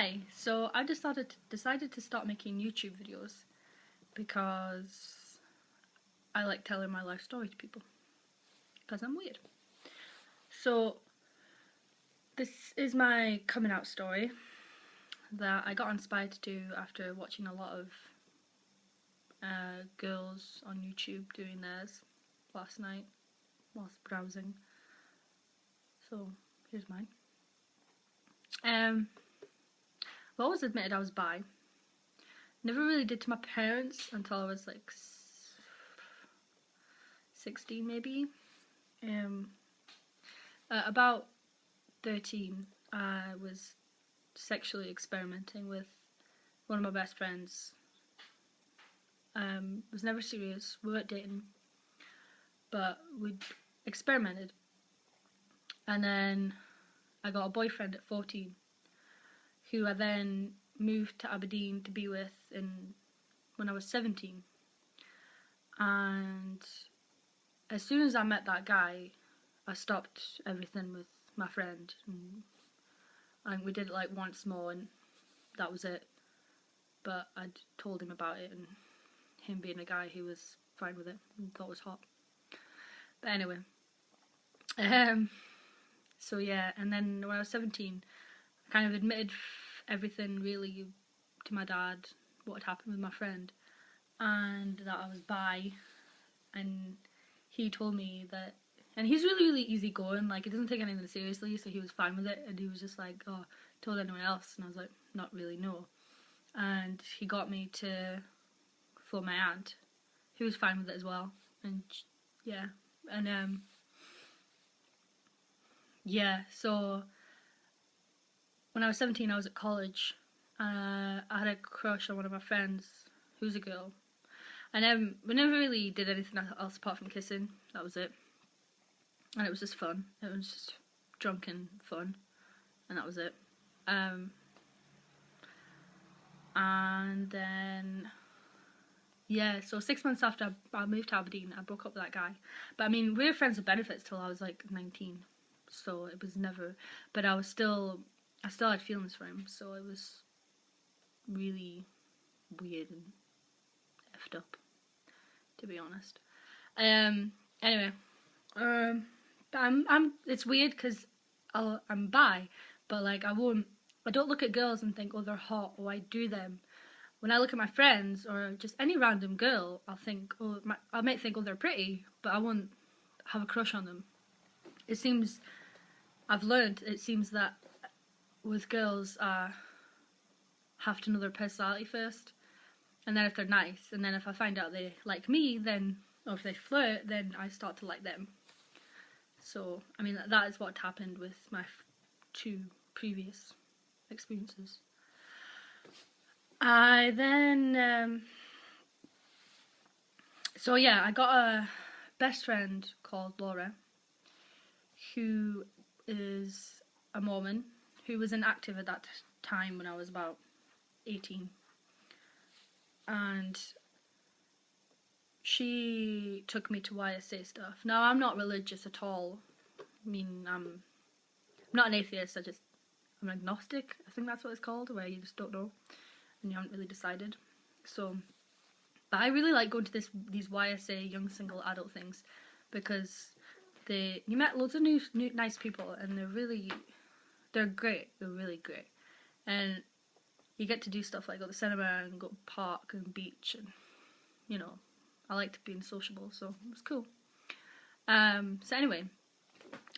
Hi, so I decided to start making YouTube videos because I like telling my life story to people because I'm weird. So this is my coming out story that I got inspired to do after watching a lot of girls on YouTube doing theirs last night whilst browsing. So here's mine. I've always admitted I was bi. Never really did to my parents until I was like 16 maybe. About 13, I was sexually experimenting with one of my best friends. It was never serious, we weren't dating, but we experimented. And then I got a boyfriend at 14, who I then moved to Aberdeen to be with when I was 17. And as soon as I met that guy, I stopped everything with my friend, and we did it like once more, and that was it. But I'd told him about it, and him being a guy, he was fine with it and thought it was hot. But anyway, so yeah, and then when I was 17, I kind of admitted everything really to my dad, what had happened with my friend, and that I was bi, and he told me that, and he's really easygoing, like he doesn't take anything seriously, so he was fine with it, and he was just like, oh, told anyone else? And I was like, not really, no. And he got me to phone my aunt, who was fine with it as well, and yeah, and yeah, so when I was 17 I was at college, I had a crush on one of my friends who's a girl, and we never really did anything else apart from kissing. That was it, and it was just fun. It was just drunken fun, and that was it. And then yeah, so 6 months after I moved to Aberdeen, I broke up with that guy. But I mean, we were friends with benefits till I was like 19, so it was never. But I still had feelings for him, so it was really weird and effed up, to be honest. Anyway, but it's weird because I'm bi, but like I don't look at girls and think, oh, they're hot, or I do them. When I look at my friends or just any random girl, I'll think, oh, I might think, oh, they're pretty, but I won't have a crush on them. It seems that with girls, I have to know their personality first, and then if they're nice, and then if I find out they like me, then, or if they flirt, then I start to like them. So, I mean, that is what happened with my two previous experiences. I then, so yeah, I got a best friend called Laura, who is a Mormon, who was inactive at that time when I was about 18. And she took me to YSA stuff. Now, I'm not religious at all. I mean, I'm not an atheist, I'm agnostic, I think that's what it's called, where you just don't know and you haven't really decided. So, but I really like going to these YSA young single adult things because you met loads of new nice people, and they're great, they're really great, and you get to do stuff like go to the cinema and go to the park and beach, and you know, I liked being sociable, so it was cool. So anyway,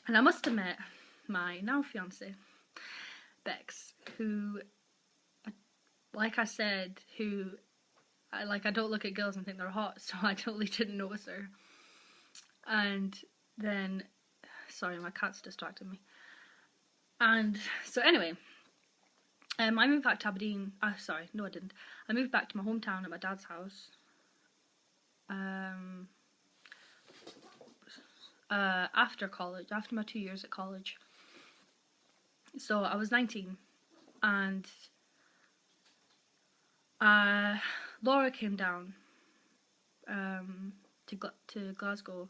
and I must have met my now fiance, Bex, who, like I said, I don't look at girls and think they're hot, so I totally didn't notice her. And then, sorry, my cat's distracted me. And so anyway, I moved back to Aberdeen. Sorry, no I didn't. I moved back to my hometown at my dad's house. After college, after my 2 years at college. So I was 19, and Laura came down to Glasgow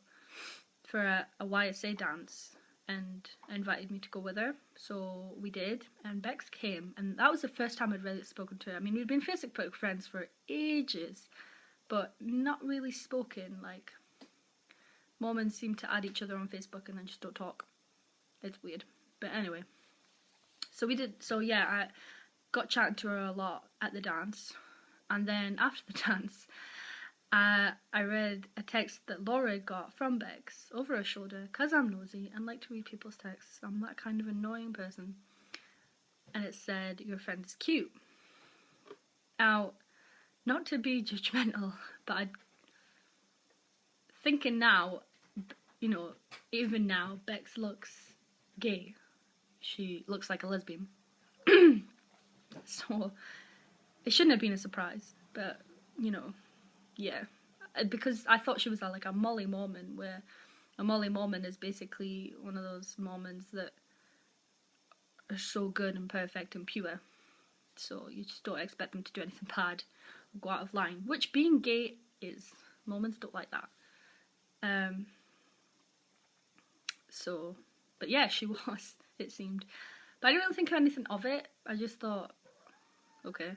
for a YSA dance, and invited me to go with her. So we did, and Bex came, and that was the first time I'd really spoken to her. I mean, we'd been Facebook friends for ages, but not really spoken. Like, Mormons seem to add each other on Facebook and then just don't talk. It's weird. But anyway, so we did. So yeah, I got chatting to her a lot at the dance, and then after the dance, I read a text that Laura got from Bex over her shoulder, because I'm nosy and like to read people's texts. I'm that kind of annoying person. And it said, "Your friend is cute." Now, not to be judgmental, but I'm thinking now, you know, even now, Bex looks gay. She looks like a lesbian. So, it shouldn't have been a surprise, but, you know, yeah. Because I thought she was like a Molly Mormon, where a Molly Mormon is basically one of those Mormons that are so good and perfect and pure. So you just don't expect them to do anything bad or go out of line, which being gay is. Mormons don't like that. So, but yeah, she was, it seemed. But I didn't really think anything of it. I just thought, okay.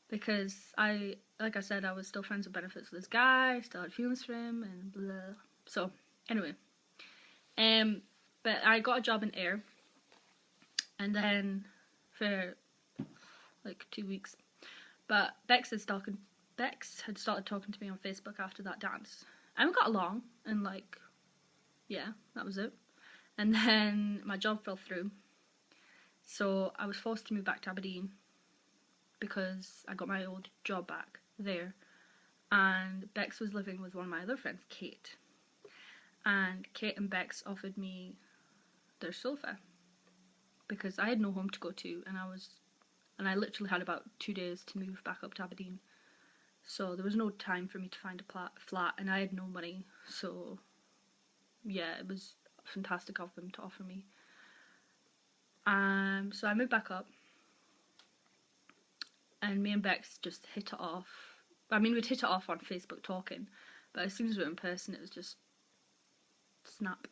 Because like I said, I was still friends with benefits with this guy, still had feelings for him, and blah. So, anyway. But I got a job in Air, and then for like 2 weeks. But Bex had started talking to me on Facebook after that dance. And we got along, and like, yeah, that was it. And then my job fell through. So I was forced to move back to Aberdeen because I got my old job back there. And Bex was living with one of my other friends, Kate. And Kate and Bex offered me their sofa because I had no home to go to, and I literally had about 2 days to move back up to Aberdeen. So there was no time for me to find a flat, and I had no money. So yeah, it was fantastic of them to offer me. So I moved back up, and me and Bex just hit it off. I mean, we'd hit it off on Facebook talking, but as soon as we were in person, it was just snap.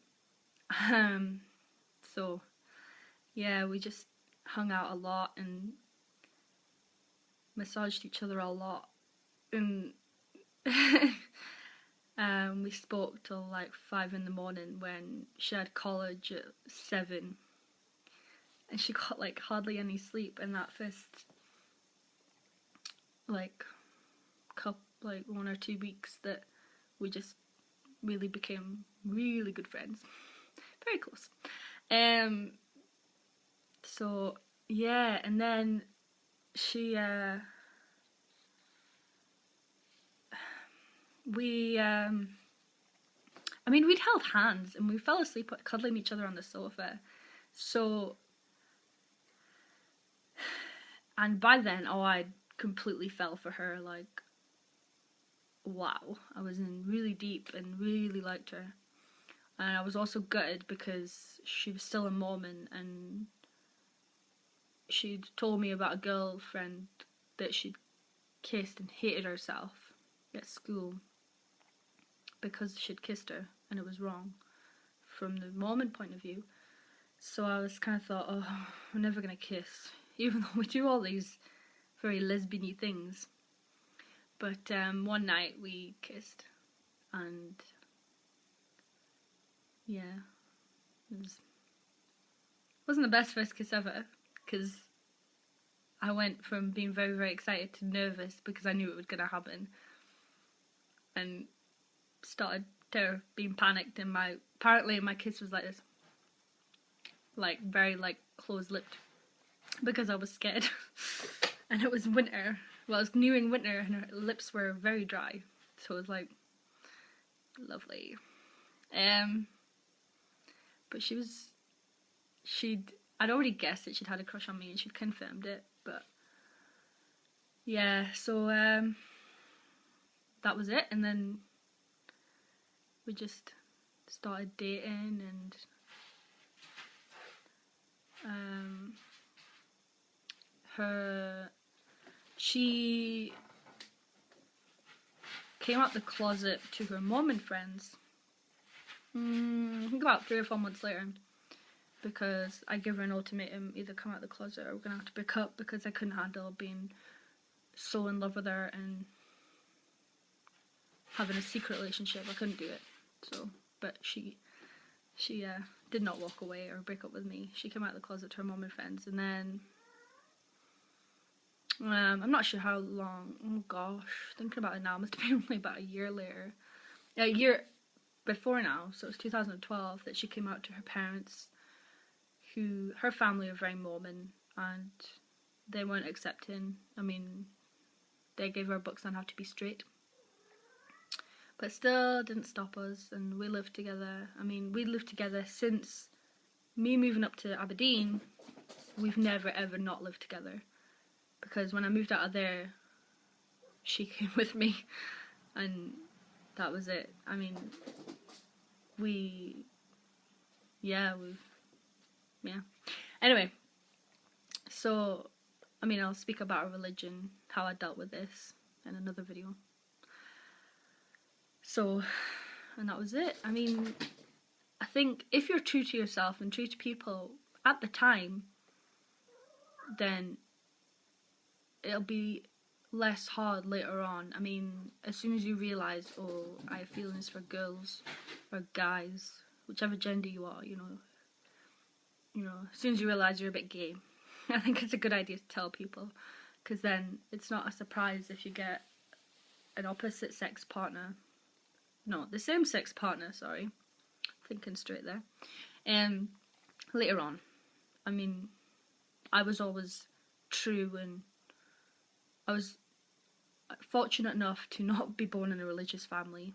So yeah, we just hung out a lot and massaged each other a lot, and we spoke till like 5 in the morning when she had college at 7, and she got like hardly any sleep in that first like 1 or 2 weeks that we just really became really good friends, very close. So yeah, and then she I mean, we'd held hands and we fell asleep cuddling each other on the sofa. So, and by then, I completely fell for her. Like, wow, I was in really deep and really liked her. And I was also gutted because she was still a Mormon, and she'd told me about a girlfriend that she'd kissed and hated herself at school because she'd kissed her and it was wrong from the Mormon point of view. So I was kind of thought, oh, we're never going to kiss, even though we do all these very lesbian-y things. But one night we kissed, and yeah, wasn't the best first kiss ever, because I went from being very, very excited to nervous because I knew it was going to happen, and started being panicked, and apparently my kiss was like this, like very like closed-lipped, because I was scared. And it was winter. Well, it was nearing winter, and her lips were very dry, so it was like lovely. But I'd already guessed that she'd had a crush on me, and she'd confirmed it. But yeah, so that was it, and then we just started dating, and she came out the closet to her Mormon friends, I think about 3 or 4 months later, because I gave her an ultimatum: either come out of the closet or we're gonna have to break up, because I couldn't handle being so in love with her and having a secret relationship. I couldn't do it. So, but she did not walk away or break up with me. She came out of the closet to her mum and friends, and then I'm not sure how long. Oh gosh, thinking about it now, it must have been only about a year later. A year before now, so it was 2012 that she came out to her parents, who, her family are very Mormon, and they weren't accepting. I mean, they gave her books on how to be straight, but still didn't stop us, and we lived together. I mean, we lived together since me moving up to Aberdeen. We've never ever not lived together, because when I moved out of there, she came with me, and that was it. I mean, Anyway, so, I mean, I'll speak about our religion, how I dealt with this in another video. So, and that was it. I mean, I think if you're true to yourself and true to people at the time, then it'll be less hard later on. I mean, as soon as you realise, oh, I have feelings for girls or guys, whichever gender you are, you know, as soon as you realise you're a bit gay, I think it's a good idea to tell people, because then it's not a surprise if you get an opposite sex partner, no, the same sex partner, sorry, thinking straight there, later on. I mean, I was always true, and I was fortunate enough to not be born in a religious family,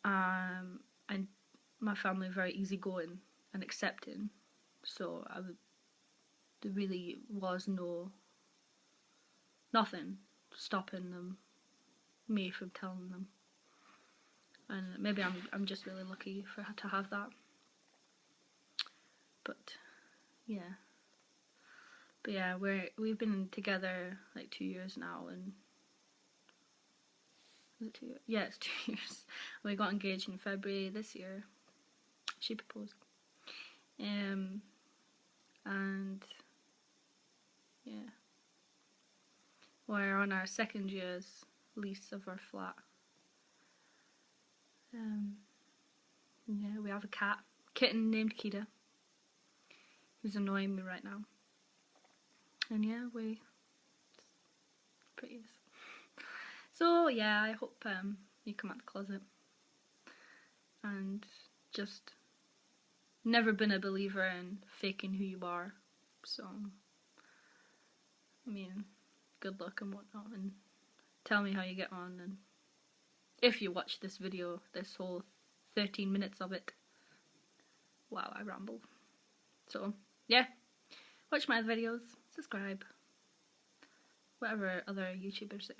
and my family were very easygoing and accepting, so there really was nothing stopping me from telling them, and maybe I'm just really lucky to have that. But yeah, we've been together like 2 years now, and is it 2 years? Yeah, it's 2 years. We got engaged in February this year. She proposed. And yeah, we're on our 2nd year's lease of our flat. Yeah, we have a kitten named Kida, who's annoying me right now. And yeah, it's pretty. So yeah, I hope you come out the closet and just never been a believer in faking who you are. So, I mean, good luck and whatnot, and tell me how you get on, and if you watch this video, this whole 13 minutes of it. Wow, I ramble. So, yeah, watch my videos, subscribe, whatever other YouTubers say.